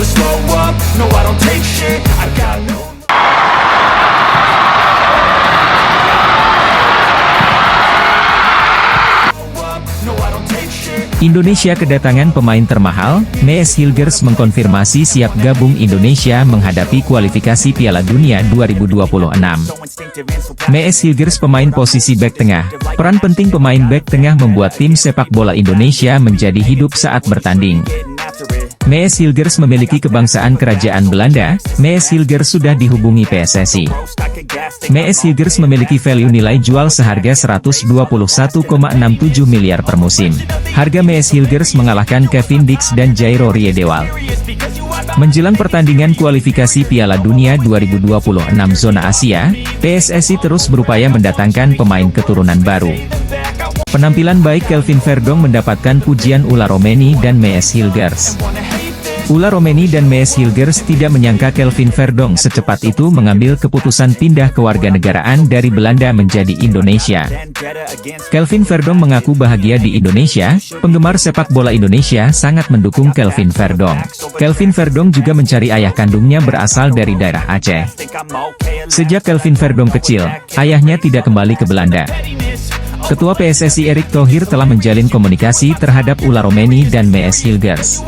never slow up, no I don't take shit, I got no. Indonesia kedatangan pemain termahal. Mees Hilgers mengkonfirmasi siap gabung Indonesia menghadapi kualifikasi Piala Dunia 2026. Mees Hilgers pemain posisi bek tengah. Peran penting pemain bek tengah membuat tim sepak bola Indonesia menjadi hidup saat bertanding. Mees Hilgers memiliki kebangsaan kerajaan Belanda. Mees Hilgers sudah dihubungi PSSI. Mees Hilgers memiliki value nilai jual seharga 121,67 miliar per musim. Harga Mees Hilgers mengalahkan Kevin Dix dan Jairo Riedewald. Menjelang pertandingan kualifikasi Piala Dunia 2026 zona Asia, PSSI terus berupaya mendatangkan pemain keturunan baru. Penampilan baik Kelvin Verdong mendapatkan pujian Ula Romeni dan Mees Hilgers. Ula Romeni dan Mees Hilgers tidak menyangka Kelvin Verdong secepat itu mengambil keputusan pindah kewarganegaraan dari Belanda menjadi Indonesia. Kelvin Verdong mengaku bahagia di Indonesia. Penggemar sepak bola Indonesia sangat mendukung Kelvin Verdong. Kelvin Verdong juga mencari ayah kandungnya berasal dari daerah Aceh. Sejak Kelvin Verdong kecil, ayahnya tidak kembali ke Belanda. Ketua PSSI Erick Thohir telah menjalin komunikasi terhadap Ula Romeni dan Mees Hilgers.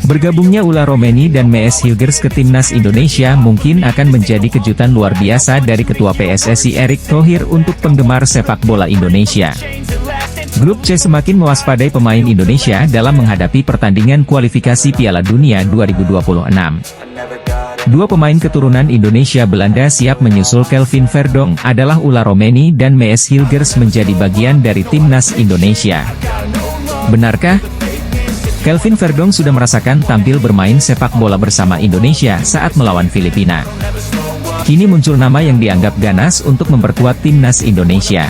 Bergabungnya Ula Romeni dan Mees Hilgers ke timnas Indonesia mungkin akan menjadi kejutan luar biasa dari Ketua PSSI Erick Thohir untuk penggemar sepak bola Indonesia. Grup C semakin mewaspadai pemain Indonesia dalam menghadapi pertandingan kualifikasi Piala Dunia 2026. Dua pemain keturunan Indonesia Belanda siap menyusul Kelvin Verdong adalah Ula Romeni dan Mees Hilgers menjadi bagian dari timnas Indonesia. Benarkah? Kelvin Verdong sudah merasakan tampil bermain sepak bola bersama Indonesia saat melawan Filipina. Kini muncul nama yang dianggap ganas untuk memperkuat timnas Indonesia.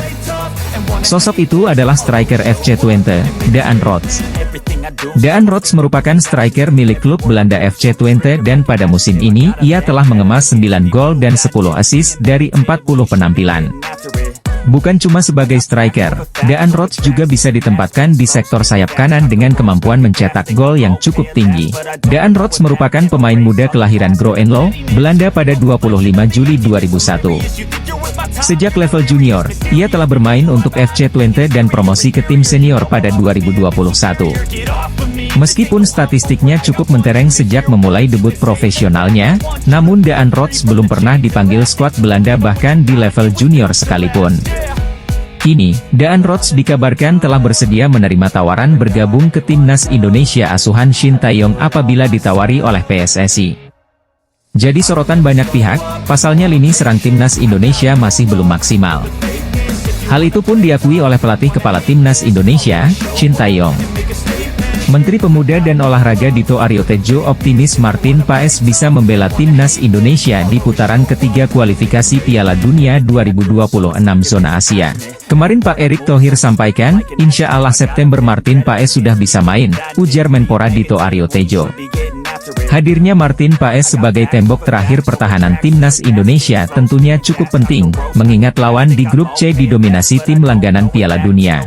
Sosok itu adalah striker FC Twente, Daan Rots. Daan Rots merupakan striker milik klub Belanda FC Twente dan pada musim ini ia telah mengemas 9 gol dan 10 assist dari 40 penampilan. Bukan cuma sebagai striker, Daan Rots juga bisa ditempatkan di sektor sayap kanan dengan kemampuan mencetak gol yang cukup tinggi. Daan Rots merupakan pemain muda kelahiran Groenlo, Belanda pada 25 Juli 2001. Sejak level junior, ia telah bermain untuk FC Twente dan promosi ke tim senior pada 2021. Meskipun statistiknya cukup mentereng sejak memulai debut profesionalnya, namun Daan Rots belum pernah dipanggil skuad Belanda bahkan di level junior sekalipun. Kini, Daan Rots dikabarkan telah bersedia menerima tawaran bergabung ke timnas Indonesia asuhan Shin Tae-yong apabila ditawari oleh PSSI. Jadi sorotan banyak pihak, pasalnya lini serang timnas Indonesia masih belum maksimal. Hal itu pun diakui oleh pelatih kepala timnas Indonesia, Shin Tae-yong. Menteri Pemuda dan Olahraga Dito Aryo Tejo optimis Martin Paes bisa membela timnas Indonesia di putaran ketiga kualifikasi Piala Dunia 2026 zona Asia. Kemarin Pak Erick Thohir sampaikan, insya Allah September Martin Paes sudah bisa main, ujar Menpora Dito Aryo Tejo. Hadirnya Martin Paes sebagai tembok terakhir pertahanan timnas Indonesia tentunya cukup penting, mengingat lawan di grup C didominasi tim langganan Piala Dunia.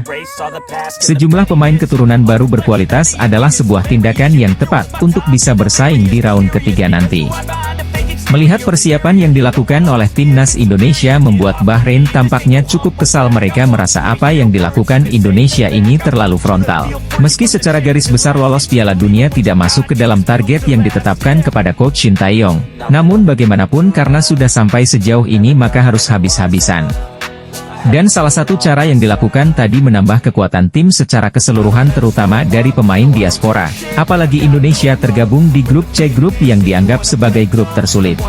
Sejumlah pemain keturunan baru berkualitas adalah sebuah tindakan yang tepat untuk bisa bersaing di raun ketiga nanti. Melihat persiapan yang dilakukan oleh timnas Indonesia membuat Bahrain tampaknya cukup kesal, mereka merasa apa yang dilakukan Indonesia ini terlalu frontal. Meski secara garis besar lolos Piala Dunia tidak masuk ke dalam target yang ditetapkan kepada Coach Shin Tae-yong, namun bagaimanapun karena sudah sampai sejauh ini maka harus habis-habisan. Dan salah satu cara yang dilakukan tadi menambah kekuatan tim secara keseluruhan terutama dari pemain diaspora, apalagi Indonesia tergabung di grup C, grup yang dianggap sebagai grup tersulit.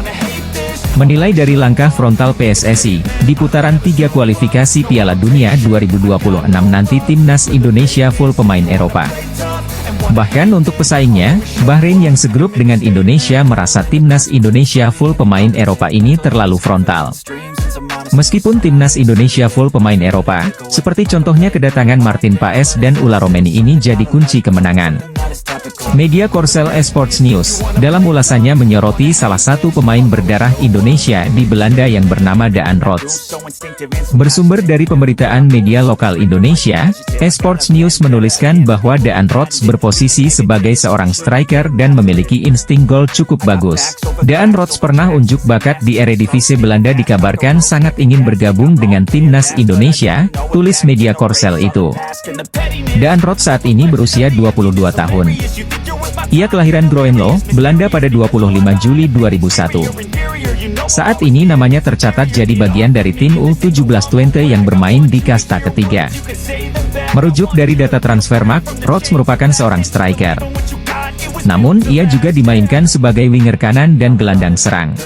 Menilai dari langkah frontal PSSI, di putaran 3 kualifikasi Piala Dunia 2026 nanti timnas Indonesia full pemain Eropa. Bahkan untuk pesaingnya, Bahrain yang segrup dengan Indonesia merasa timnas Indonesia full pemain Eropa ini terlalu frontal. Meskipun timnas Indonesia full pemain Eropa, seperti contohnya kedatangan Martin Paes dan Ula Romeni ini jadi kunci kemenangan. Media Korsel Esports News, dalam ulasannya menyoroti salah satu pemain berdarah Indonesia di Belanda yang bernama Daan Rots. Bersumber dari pemberitaan media lokal Indonesia, Esports News menuliskan bahwa Daan Rots berposisi sebagai seorang striker dan memiliki insting gol cukup bagus. Daan Rots pernah unjuk bakat di Eredivisie Belanda, dikabarkan sangat ingin bergabung dengan timnas Indonesia, tulis media Korsel itu. Daan Rots saat ini berusia 22 tahun. Ia kelahiran Groenlo, Belanda pada 25 Juli 2001. Saat ini namanya tercatat jadi bagian dari tim U17 Twente yang bermain di kasta ketiga. Merujuk dari data Transfermarkt, Rots merupakan seorang striker. Namun, ia juga dimainkan sebagai winger kanan dan gelandang serang.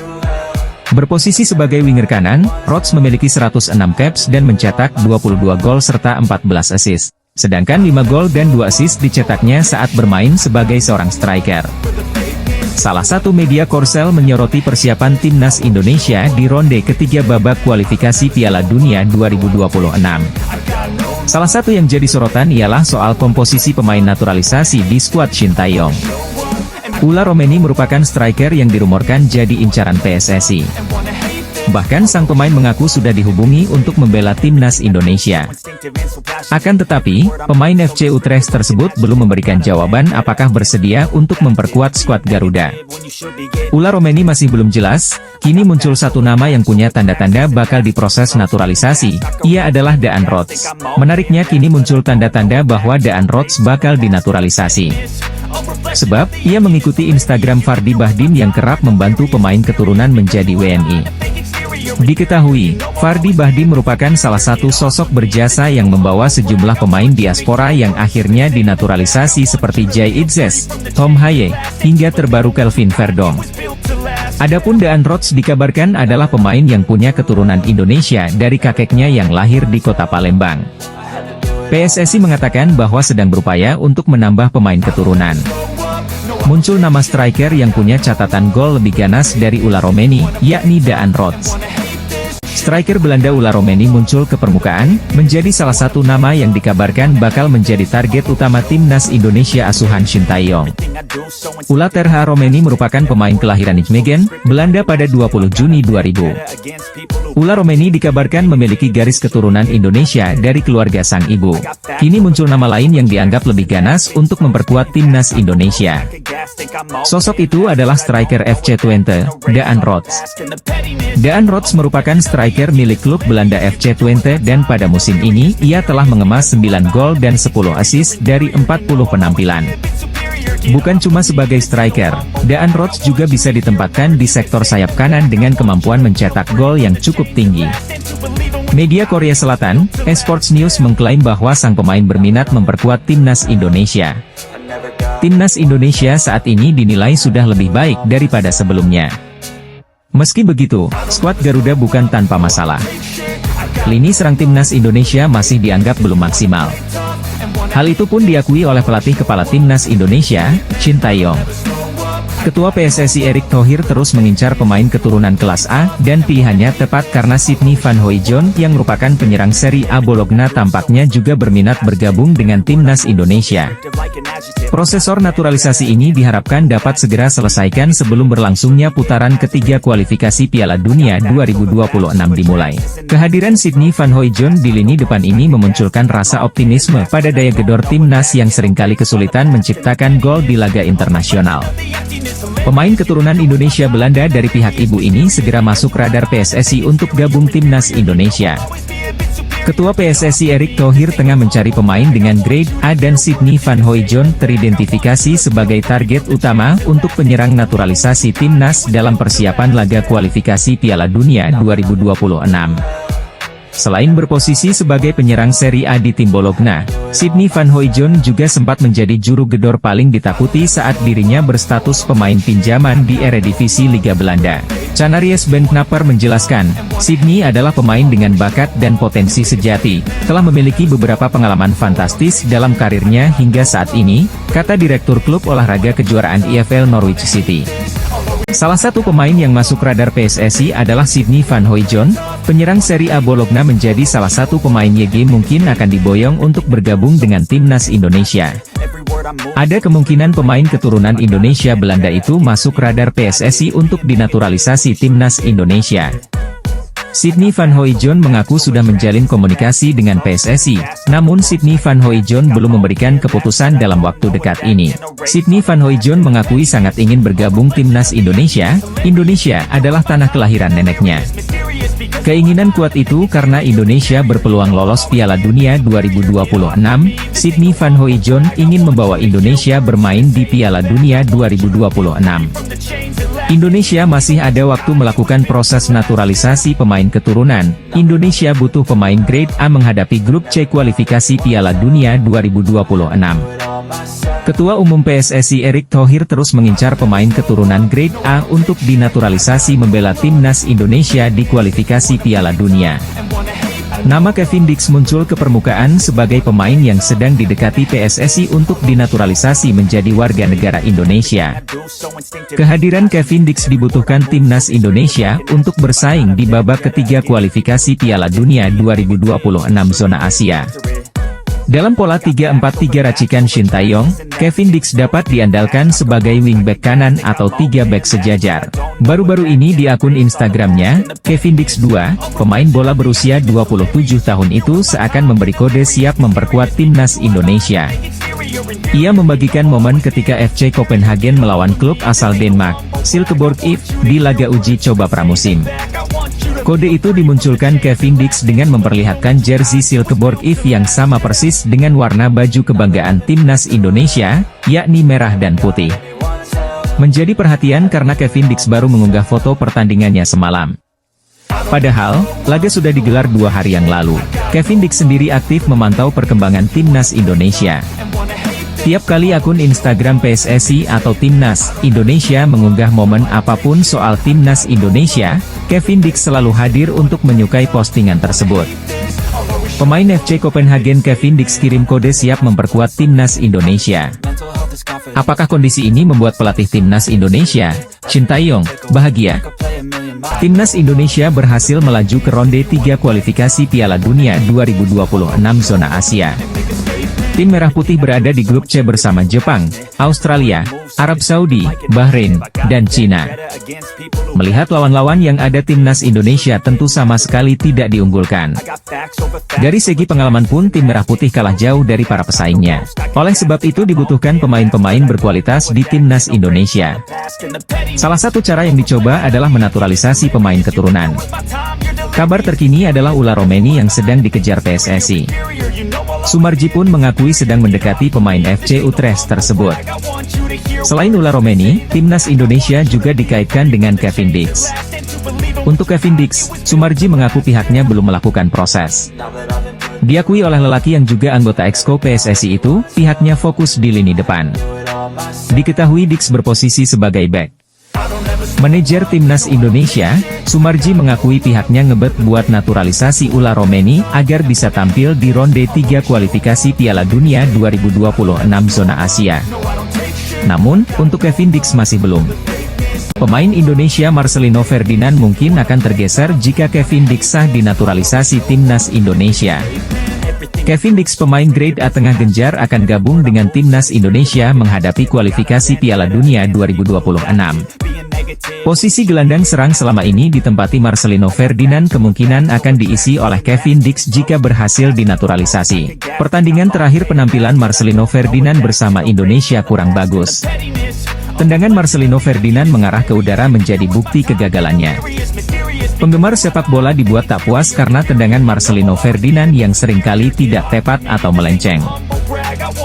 Berposisi sebagai winger kanan, Rots memiliki 106 caps dan mencetak 22 gol serta 14 assist. Sedangkan 5 gol dan 2 assist dicetaknya saat bermain sebagai seorang striker. Salah satu media Korsel menyoroti persiapan timnas Indonesia di ronde ketiga babak kualifikasi Piala Dunia 2026. Salah satu yang jadi sorotan ialah soal komposisi pemain naturalisasi di skuad Shin Tae-yong. Ula Romeni merupakan striker yang dirumorkan jadi incaran PSSI. Bahkan sang pemain mengaku sudah dihubungi untuk membela timnas Indonesia. Akan tetapi, pemain FC Utrecht tersebut belum memberikan jawaban apakah bersedia untuk memperkuat skuad Garuda. Ula Romeni masih belum jelas, kini muncul satu nama yang punya tanda-tanda bakal diproses naturalisasi, ia adalah Daan Rots. Menariknya kini muncul tanda-tanda bahwa Daan Rots bakal dinaturalisasi. Sebab, ia mengikuti Instagram Fardi Bahdim yang kerap membantu pemain keturunan menjadi WNI. Diketahui, Fardi Bahdim merupakan salah satu sosok berjasa yang membawa sejumlah pemain diaspora yang akhirnya dinaturalisasi seperti Jay Itzes, Tom Haye, hingga terbaru Kelvin Verdong. Adapun Daan Rots dikabarkan adalah pemain yang punya keturunan Indonesia dari kakeknya yang lahir di kota Palembang. PSSI mengatakan bahwa sedang berupaya untuk menambah pemain keturunan. Muncul nama striker yang punya catatan gol lebih ganas dari Ula Romeni, yakni Daan Rots. Striker Belanda Ula Romeni muncul ke permukaan, menjadi salah satu nama yang dikabarkan bakal menjadi target utama timnas Indonesia asuhan Shin Tae-yong. Ula Terha Romeni merupakan pemain kelahiran Nijmegen, Belanda pada 20 Juni 2000. Ula Romeni dikabarkan memiliki garis keturunan Indonesia dari keluarga sang ibu. Kini muncul nama lain yang dianggap lebih ganas untuk memperkuat timnas Indonesia. Sosok itu adalah striker FC Twente, Daan Rots. Daan Rots merupakan striker milik klub Belanda FC Twente dan pada musim ini ia telah mengemas 9 gol dan 10 assist dari 40 penampilan. Bukan cuma sebagai striker, Daan Rots juga bisa ditempatkan di sektor sayap kanan dengan kemampuan mencetak gol yang cukup tinggi. Media Korea Selatan, Esports News mengklaim bahwa sang pemain berminat memperkuat timnas Indonesia. Timnas Indonesia saat ini dinilai sudah lebih baik daripada sebelumnya. Meski begitu, skuad Garuda bukan tanpa masalah. Lini serang timnas Indonesia masih dianggap belum maksimal. Hal itu pun diakui oleh pelatih kepala timnas Indonesia, Shin Tae-yong. Ketua PSSI Erick Thohir terus mengincar pemain keturunan kelas A, dan pilihannya tepat karena Sydney Van Hooijdonk yang merupakan penyerang Serie A Bologna tampaknya juga berminat bergabung dengan timnas Indonesia. Prosesor naturalisasi ini diharapkan dapat segera selesaikan sebelum berlangsungnya putaran ketiga kualifikasi Piala Dunia 2026 dimulai. Kehadiran Sydney Van Hooijdonk di lini depan ini memunculkan rasa optimisme pada daya gedor timnas yang seringkali kesulitan menciptakan gol di laga internasional. Pemain keturunan Indonesia Belanda dari pihak ibu ini segera masuk radar PSSI untuk gabung timnas Indonesia. Ketua PSSI Erick Thohir tengah mencari pemain dengan grade A dan Sydney Van Hooijdonk teridentifikasi sebagai target utama untuk penyerang naturalisasi timnas dalam persiapan laga kualifikasi Piala Dunia 2026. Selain berposisi sebagai penyerang Serie A di tim Bologna, Sydney Van Hooijdonk juga sempat menjadi juru gedor paling ditakuti saat dirinya berstatus pemain pinjaman di Eredivisie Liga Belanda. Canaries Ben Knapper menjelaskan, Sydney adalah pemain dengan bakat dan potensi sejati, telah memiliki beberapa pengalaman fantastis dalam karirnya hingga saat ini, kata Direktur Klub Olahraga Kejuaraan EFL Norwich City. Salah satu pemain yang masuk radar PSSI adalah Sydney Van Hooijdonk, penyerang Serie A Bologna menjadi salah satu pemain YG mungkin akan diboyong untuk bergabung dengan timnas Indonesia. Ada kemungkinan pemain keturunan Indonesia Belanda itu masuk radar PSSI untuk dinaturalisasi timnas Indonesia. Sydney Van Hooijdonk mengaku sudah menjalin komunikasi dengan PSSI, namun Sydney Van Hooijdonk belum memberikan keputusan dalam waktu dekat ini. Sydney Van Hooijdonk mengakui sangat ingin bergabung timnas Indonesia. Indonesia adalah tanah kelahiran neneknya. Keinginan kuat itu karena Indonesia berpeluang lolos Piala Dunia 2026. Sydney Van Hooijdonk ingin membawa Indonesia bermain di Piala Dunia 2026. Indonesia masih ada waktu melakukan proses naturalisasi pemain keturunan. Indonesia butuh pemain grade A menghadapi grup C kualifikasi Piala Dunia 2026. Ketua Umum PSSI Erick Thohir terus mengincar pemain keturunan grade A untuk dinaturalisasi membela timnas Indonesia di kualifikasi Piala Dunia. Nama Kevin Dix muncul ke permukaan sebagai pemain yang sedang didekati PSSI untuk dinaturalisasi menjadi warga negara Indonesia. Kehadiran Kevin Dix dibutuhkan timnas Indonesia untuk bersaing di babak ketiga kualifikasi Piala Dunia 2026 zona Asia. Dalam pola 3-4-3 racikan Shin Tae-yong, Kevin Dix dapat diandalkan sebagai wingback kanan atau 3 back sejajar. Baru-baru ini di akun Instagramnya, Kevin Dix 2, pemain bola berusia 27 tahun itu seakan memberi kode siap memperkuat timnas Indonesia. Ia membagikan momen ketika FC Copenhagen melawan klub asal Denmark, Silkeborg IF, di laga uji coba pramusim. Kode itu dimunculkan Kevin Dix dengan memperlihatkan jersey Silkeborg IF yang sama persis dengan warna baju kebanggaan timnas Indonesia, yakni merah dan putih. Menjadi perhatian karena Kevin Dix baru mengunggah foto pertandingannya semalam. Padahal, laga sudah digelar 2 hari yang lalu. Kevin Dix sendiri aktif memantau perkembangan timnas Indonesia. Tiap kali akun Instagram PSSI atau Timnas Indonesia mengunggah momen apapun soal Timnas Indonesia, Kevin Dix selalu hadir untuk menyukai postingan tersebut. Pemain FC Copenhagen Kevin Dix kirim kode siap memperkuat Timnas Indonesia. Apakah kondisi ini membuat pelatih Timnas Indonesia, Shin Tae-yong, bahagia? Timnas Indonesia berhasil melaju ke ronde 3 kualifikasi Piala Dunia 2026 zona Asia. Tim Merah Putih berada di grup C bersama Jepang, Australia, Arab Saudi, Bahrain, dan Cina. Melihat lawan-lawan yang ada timnas Indonesia tentu sama sekali tidak diunggulkan. Dari segi pengalaman pun tim Merah Putih kalah jauh dari para pesaingnya. Oleh sebab itu dibutuhkan pemain-pemain berkualitas di timnas Indonesia. Salah satu cara yang dicoba adalah menaturalisasi pemain keturunan. Kabar terkini adalah Ula Romeni yang sedang dikejar PSSI. Sumarji pun mengakui sedang mendekati pemain FC Utrecht tersebut. Selain Ula Romeni, timnas Indonesia juga dikaitkan dengan Kevin Dix. Untuk Kevin Dix, Sumarji mengaku pihaknya belum melakukan proses. Diakui oleh lelaki yang juga anggota Exco PSSI itu, pihaknya fokus di lini depan. Diketahui Dix berposisi sebagai back. Manajer timnas Indonesia, Sumarji mengakui pihaknya ngebet buat naturalisasi Ula Romeni agar bisa tampil di ronde 3 kualifikasi Piala Dunia 2026 zona Asia. Namun, untuk Kevin Dix masih belum. Pemain Indonesia Marcelino Ferdinand mungkin akan tergeser jika Kevin Dix sah dinaturalisasi timnas Indonesia. Kevin Dix pemain grade A tengah genjar akan gabung dengan timnas Indonesia menghadapi kualifikasi Piala Dunia 2026. Posisi gelandang serang selama ini ditempati Marcelino Ferdinand kemungkinan akan diisi oleh Kevin Dix jika berhasil dinaturalisasi. Pertandingan terakhir penampilan Marcelino Ferdinand bersama Indonesia kurang bagus. Tendangan Marcelino Ferdinand mengarah ke udara menjadi bukti kegagalannya. Penggemar sepak bola dibuat tak puas karena tendangan Marcelino Ferdinand yang seringkali tidak tepat atau melenceng.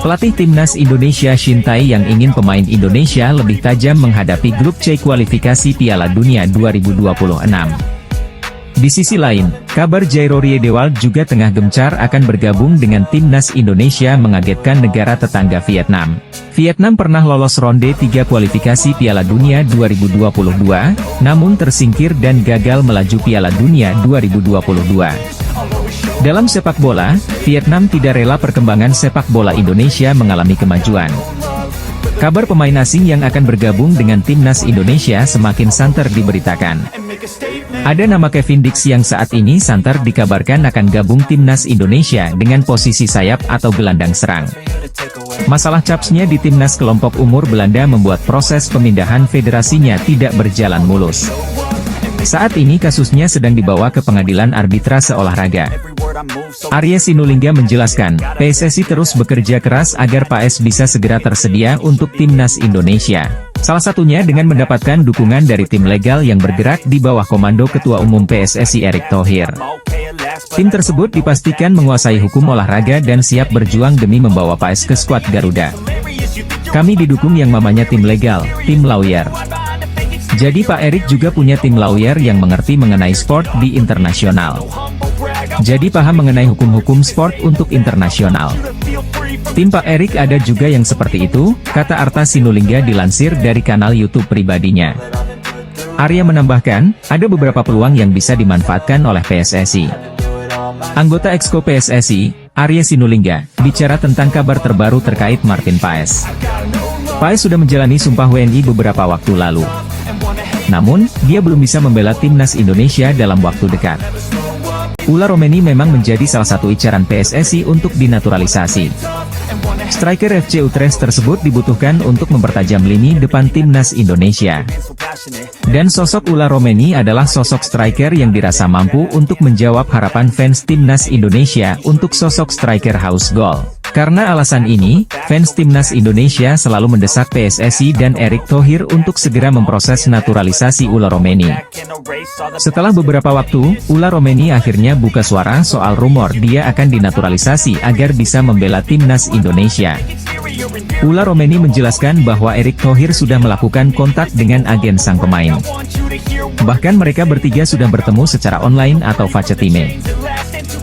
Pelatih timnas Indonesia Shin Tae yang ingin pemain Indonesia lebih tajam menghadapi grup C kualifikasi Piala Dunia 2026. Di sisi lain, kabar Jairo Riedewald juga tengah gencar akan bergabung dengan timnas Indonesia mengagetkan negara tetangga Vietnam. Vietnam pernah lolos ronde 3 kualifikasi Piala Dunia 2022, namun tersingkir dan gagal melaju Piala Dunia 2022. Dalam sepak bola, Vietnam tidak rela perkembangan sepak bola Indonesia mengalami kemajuan. Kabar pemain asing yang akan bergabung dengan timnas Indonesia semakin santer diberitakan. Ada nama Kevin Dix yang saat ini santer dikabarkan akan gabung timnas Indonesia dengan posisi sayap atau gelandang serang. Masalah capsnya di timnas kelompok umur Belanda membuat proses pemindahan federasinya tidak berjalan mulus. Saat ini kasusnya sedang dibawa ke pengadilan arbitrase olahraga. Arya Sinulinga menjelaskan, PSSI terus bekerja keras agar PAS bisa segera tersedia untuk timnas Indonesia. Salah satunya dengan mendapatkan dukungan dari tim legal yang bergerak di bawah komando Ketua Umum PSSI Erick Thohir. Tim tersebut dipastikan menguasai hukum olahraga dan siap berjuang demi membawa PAS ke skuad Garuda. Kami didukung yang namanya tim legal, tim lawyer. Jadi Pak Erick juga punya tim lawyer yang mengerti mengenai sport di internasional. Jadi paham mengenai hukum-hukum sport untuk internasional. Tim Pak Erick ada juga yang seperti itu, kata Arta Sinulinga dilansir dari kanal YouTube pribadinya. Arya menambahkan, ada beberapa peluang yang bisa dimanfaatkan oleh PSSI. Anggota Exco PSSI, Arya Sinulinga, bicara tentang kabar terbaru terkait Martin Paes. Paes sudah menjalani sumpah WNI beberapa waktu lalu. Namun, dia belum bisa membela timnas Indonesia dalam waktu dekat. Ula Romeni memang menjadi salah satu incaran PSSI untuk dinaturalisasi. Striker FC Utrecht tersebut dibutuhkan untuk mempertajam lini depan timnas Indonesia. Dan sosok Ula Romeni adalah sosok striker yang dirasa mampu untuk menjawab harapan fans timnas Indonesia untuk sosok striker house goal. Karena alasan ini, fans timnas Indonesia selalu mendesak PSSI dan Erick Thohir untuk segera memproses naturalisasi Ula Romeni. Setelah beberapa waktu, Ula Romeni akhirnya buka suara soal rumor dia akan dinaturalisasi agar bisa membela timnas Indonesia. Ula Romeni menjelaskan bahwa Erick Thohir sudah melakukan kontak dengan agen sang pemain. Bahkan mereka bertiga sudah bertemu secara online atau facetime.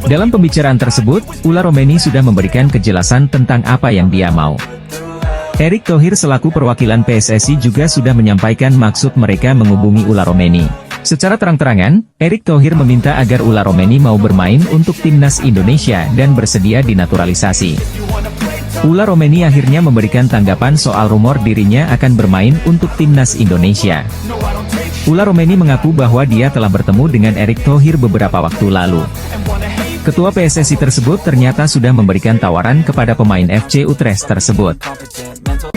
Dalam pembicaraan tersebut, Ula Romeni sudah memberikan kejelasan tentang apa yang dia mau. Erick Thohir selaku perwakilan PSSI juga sudah menyampaikan maksud mereka menghubungi Ula Romeni. Secara terang-terangan, Erick Thohir meminta agar Ula Romeni mau bermain untuk timnas Indonesia dan bersedia dinaturalisasi. Ula Romeni akhirnya memberikan tanggapan soal rumor dirinya akan bermain untuk timnas Indonesia. Ula Romeni mengaku bahwa dia telah bertemu dengan Erick Thohir beberapa waktu lalu. Ketua PSSI tersebut ternyata sudah memberikan tawaran kepada pemain FC Utrecht tersebut.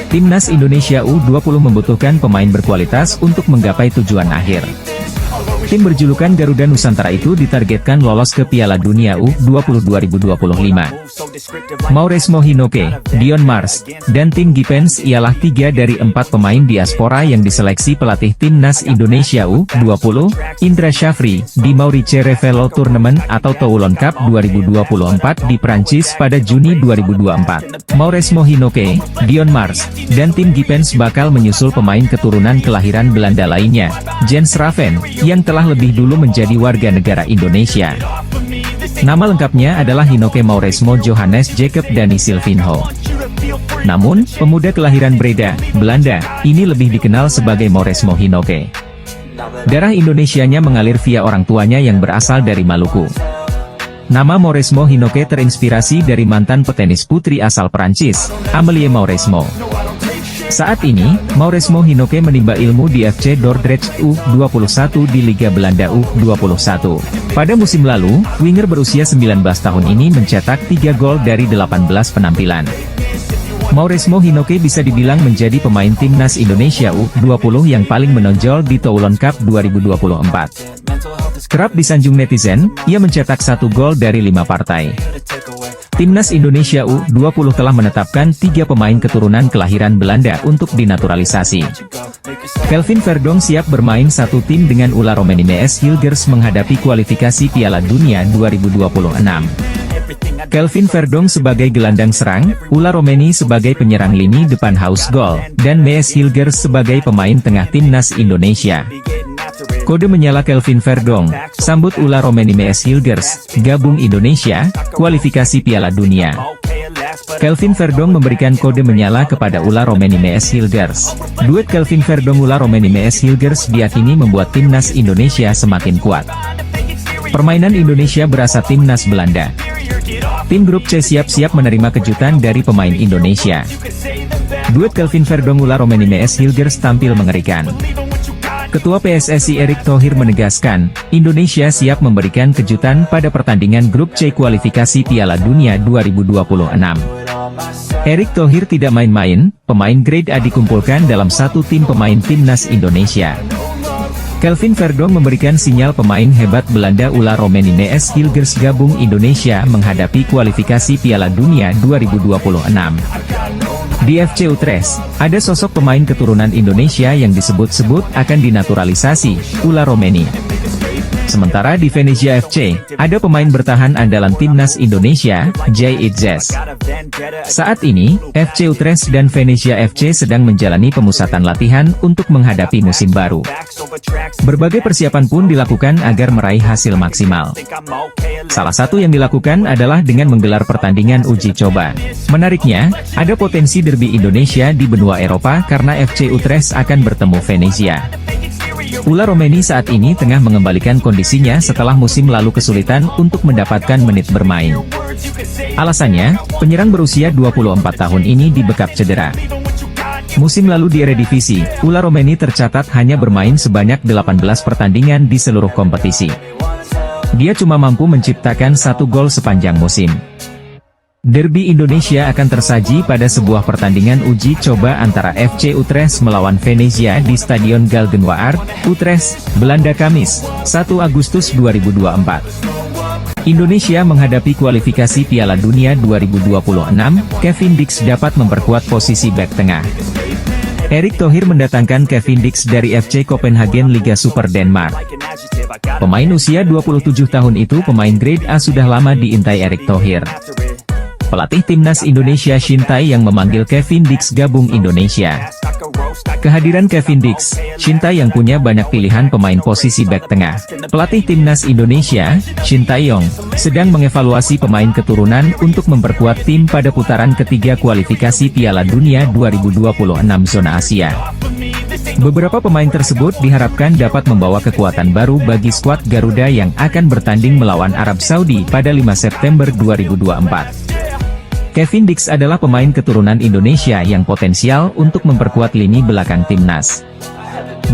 Timnas Indonesia U20 membutuhkan pemain berkualitas untuk menggapai tujuan akhir. Tim berjulukan Garuda Nusantara itu ditargetkan lolos ke Piala Dunia U20 2025. Mauresmo Hinoke, Dion Mars, dan Tim Gipens ialah 3 dari 4 pemain diaspora yang diseleksi pelatih Timnas Indonesia U20, Indra Syafri, di Maurice Revello Tournament atau Toulon Cup 2024 di Prancis pada Juni 2024. Mauresmo Hinoke, Dion Mars, dan Tim Gipens bakal menyusul pemain keturunan kelahiran Belanda lainnya, Jens Raven, yang telah lebih dulu menjadi warga negara Indonesia. Nama lengkapnya adalah Hinoke Mauresmo Johannes Jacob Dani Silvinho. Namun, pemuda kelahiran Breda, Belanda, ini lebih dikenal sebagai Mauresmo Hinoke. Darah Indonesianya mengalir via orang tuanya yang berasal dari Maluku. Nama Mauresmo Hinoke terinspirasi dari mantan petenis putri asal Prancis, Amélie Mauresmo. Saat ini, Mauresmo Hinoke menimba ilmu di FC Dordrecht U21 di Liga Belanda U21. Pada musim lalu, winger berusia 19 tahun ini mencetak 3 gol dari 18 penampilan. Mauresmo Hinoke bisa dibilang menjadi pemain timnas Indonesia U20 yang paling menonjol di Toulon Cup 2024. Kerap disanjung netizen, ia mencetak 1 gol dari 5 partai. Timnas Indonesia U20 telah menetapkan 3 pemain keturunan kelahiran Belanda untuk dinaturalisasi. Kelvin Verdonk siap bermain satu tim dengan Ula Romeni MS Hilgers menghadapi kualifikasi Piala Dunia 2026. Kelvin Verdonk sebagai gelandang serang, Ula Romeni sebagai penyerang lini depan house goal, dan MS Hilgers sebagai pemain tengah timnas Indonesia. Kode menyala Kelvin Verdonk, sambut Ula Romeni MS Hilgers, gabung Indonesia, kualifikasi Piala Dunia. Kelvin Verdonk memberikan kode menyala kepada Ula Romeni MS Hilgers. Duet Kelvin Verdonk-Ula Romeni MS Hilgers diyakini membuat timnas Indonesia semakin kuat. Permainan Indonesia berasa timnas Belanda. Tim grup C siap-siap menerima kejutan dari pemain Indonesia. Duet Kelvin Verdonk-Ula Romeni MS Hilgers tampil mengerikan. Ketua PSSI Erick Thohir menegaskan, Indonesia siap memberikan kejutan pada pertandingan grup C kualifikasi Piala Dunia 2026. Erick Thohir tidak main-main, pemain grade A dikumpulkan dalam satu tim pemain timnas Indonesia. Kelvin Verdonk memberikan sinyal pemain hebat Belanda Ola Romeni Nees Hilgers gabung Indonesia menghadapi kualifikasi Piala Dunia 2026. Di FC Utrecht, ada sosok pemain keturunan Indonesia yang disebut-sebut akan dinaturalisasi, Ola Romeni. Sementara di Venezia FC, ada pemain bertahan andalan timnas Indonesia, Jay Itzes. Saat ini, FC Utrecht dan Venezia FC sedang menjalani pemusatan latihan untuk menghadapi musim baru. Berbagai persiapan pun dilakukan agar meraih hasil maksimal. Salah satu yang dilakukan adalah dengan menggelar pertandingan uji coba. Menariknya, ada potensi derby Indonesia di benua Eropa karena FC Utrecht akan bertemu Venezia. Ola Romeni saat ini tengah mengembalikan kondisinya setelah musim lalu kesulitan untuk mendapatkan menit bermain. Alasannya, penyerang berusia 24 tahun ini dibekap cedera. Musim lalu di Eredivisie, Ola Romeni tercatat hanya bermain sebanyak 18 pertandingan di seluruh kompetisi. Dia cuma mampu menciptakan 1 gol sepanjang musim. Derby Indonesia akan tersaji pada sebuah pertandingan uji coba antara FC Utrecht melawan Venezia di Stadion Galgenwaard, Utrecht, Belanda Kamis, 1 Agustus 2024. Indonesia menghadapi kualifikasi Piala Dunia 2026, Kevin Dix dapat memperkuat posisi bek tengah. Erick Thohir mendatangkan Kevin Dix dari FC Copenhagen Liga Super Denmark. Pemain usia 27 tahun itu pemain grade A sudah lama diintai Erick Thohir. Pelatih timnas Indonesia Shin Tae yang memanggil Kevin Dix gabung Indonesia. Kehadiran Kevin Dix, Shin Tae yang punya banyak pilihan pemain posisi bek tengah. Pelatih timnas Indonesia, Shin Tae-yong, sedang mengevaluasi pemain keturunan untuk memperkuat tim pada putaran ketiga kualifikasi Piala Dunia 2026 zona Asia. Beberapa pemain tersebut diharapkan dapat membawa kekuatan baru bagi skuad Garuda yang akan bertanding melawan Arab Saudi pada 5 September 2024. Kevin Dix adalah pemain keturunan Indonesia yang potensial untuk memperkuat lini belakang timnas.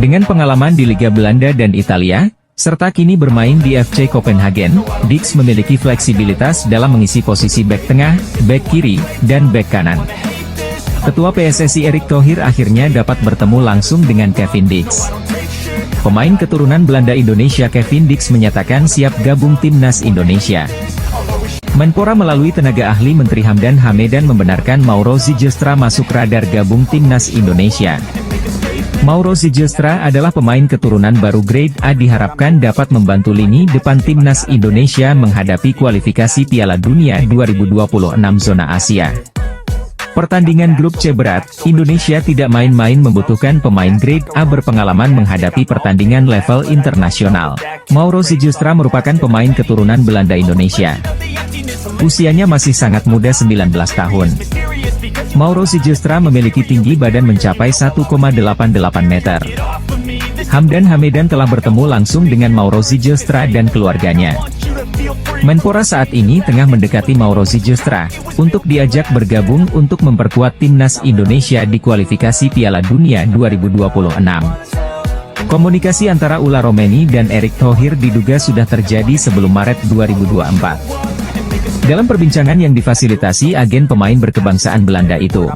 Dengan pengalaman di Liga Belanda dan Italia, serta kini bermain di FC Copenhagen, Dix memiliki fleksibilitas dalam mengisi posisi bek tengah, bek kiri, dan bek kanan. Ketua PSSI Erick Thohir akhirnya dapat bertemu langsung dengan Kevin Dix. Pemain keturunan Belanda Indonesia Kevin Dix menyatakan siap gabung timnas Indonesia. Menpora melalui tenaga ahli Menteri Hamdan Hamedan membenarkan Mauro Zijlstra masuk radar gabung timnas Indonesia. Mauro Zijlstra adalah pemain keturunan baru grade A diharapkan dapat membantu lini depan timnas Indonesia menghadapi kualifikasi Piala Dunia 2026 zona Asia. Pertandingan grup C berat, Indonesia tidak main-main membutuhkan pemain grade A berpengalaman menghadapi pertandingan level internasional. Mauro Zijlstra merupakan pemain keturunan Belanda Indonesia. Usianya masih sangat muda 19 tahun. Mauro Zijlstra memiliki tinggi badan mencapai 1,88 meter. Hamdan Hamedan telah bertemu langsung dengan Mauro Zijlstra dan keluarganya. Menpora saat ini tengah mendekati Mauro Zijlstra untuk diajak bergabung untuk memperkuat timnas Indonesia di kualifikasi Piala Dunia 2026. Komunikasi antara Ola Romeni dan Erick Thohir diduga sudah terjadi sebelum Maret 2024. Dalam perbincangan yang difasilitasi agen pemain berkebangsaan Belanda itu,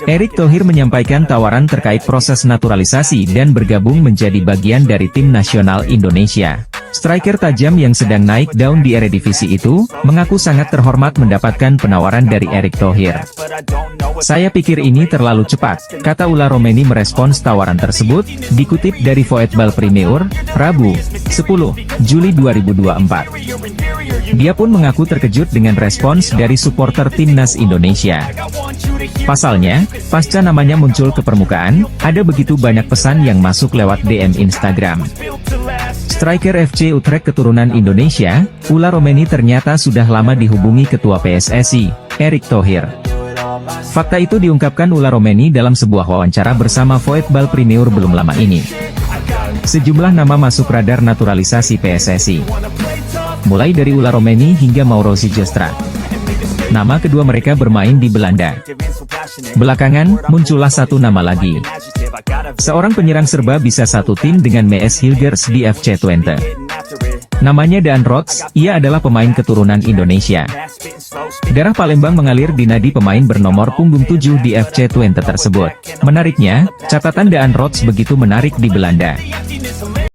Erick Thohir menyampaikan tawaran terkait proses naturalisasi dan bergabung menjadi bagian dari tim nasional Indonesia. Striker tajam yang sedang naik daun di Eredivisie itu, mengaku sangat terhormat mendapatkan penawaran dari Erick Thohir. "Saya pikir ini terlalu cepat," kata Ola Romeni merespons tawaran tersebut, dikutip dari Voetbal Premier, Rabu, 10 Juli 2024. Dia pun mengaku terkejut dengan respons dari supporter timnas Indonesia. Pasalnya, pasca namanya muncul ke permukaan, ada begitu banyak pesan yang masuk lewat DM Instagram. Striker FC Utrecht keturunan Indonesia, Ola Romeni ternyata sudah lama dihubungi Ketua PSSI, Erick Thohir. Fakta itu diungkapkan Ola Romeni dalam sebuah wawancara bersama Voetbal Premier belum lama ini. Sejumlah nama masuk radar naturalisasi PSSI. Mulai dari Ola Romeni hingga Mauro Zijlstra. Nama kedua mereka bermain di Belanda. Belakangan, muncullah satu nama lagi. Seorang penyerang serba bisa satu tim dengan Nees Hilgers di FC Twente. Namanya Daan Rots, ia adalah pemain keturunan Indonesia. Darah Palembang mengalir di nadi pemain bernomor punggung 7 di FC Twente tersebut. Menariknya, catatan Daan Rots begitu menarik di Belanda.